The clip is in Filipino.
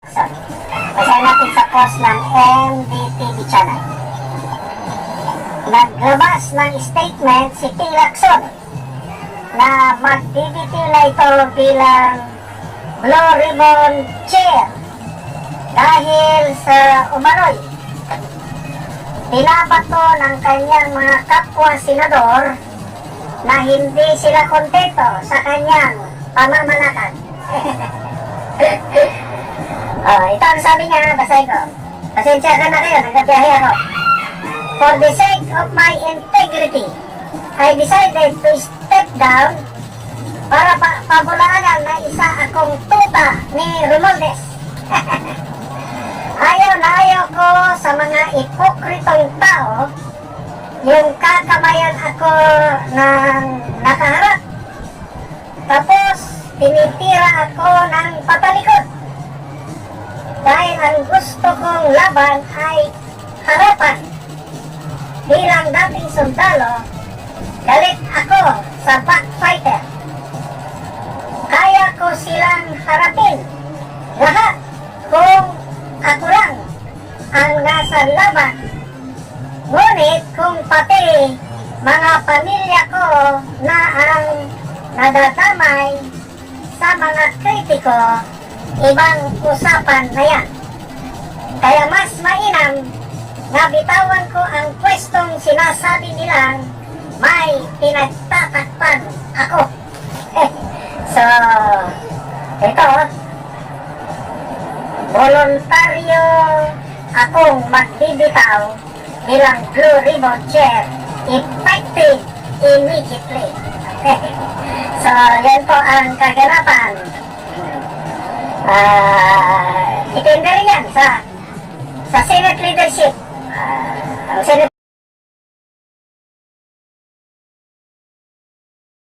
Basahin natin sa post ng MDTV channel. Naglabas ng statement si Ping Lacson na magdiditila ito bilang Blue Ribbon Chair dahil sa umano'y binabato ng kanyang mga kapwa senador na hindi sila kontento sa kanyang pamamalakad. Ito ang sabi niya, basahin ko. Pasensya ka na kayo, nagkabiyahe ako. For the sake of my integrity, I decided to step down para pabulaanan na isa akong tuta ni Romualdez. Ayaw na ayaw ko sa mga ipokritong tao yung kakamayan ako ng nakaharap. Tapos, tinitira ako ng patalikod. Dahil ang gusto kong laban ay harapan. Bilang dating sundalo, galit ako sa backfighter. Kaya ko silang harapin lahat kung ako lang ang nasa laban. Ngunit kung pati mga pamilya ko na ang nadadamay sa mga kritiko, ibang usapan na yan. Kaya mas mainam na bitawan ko ang pwestong sinasabi nilang may pinagtatakpan ako. So, ito, voluntaryo akong magbibitaw bilang Blue Ribbon Chair, effective immediately. So, yan po ang kaganapan. Depende rin yan sa Senate leadership. Ang Senate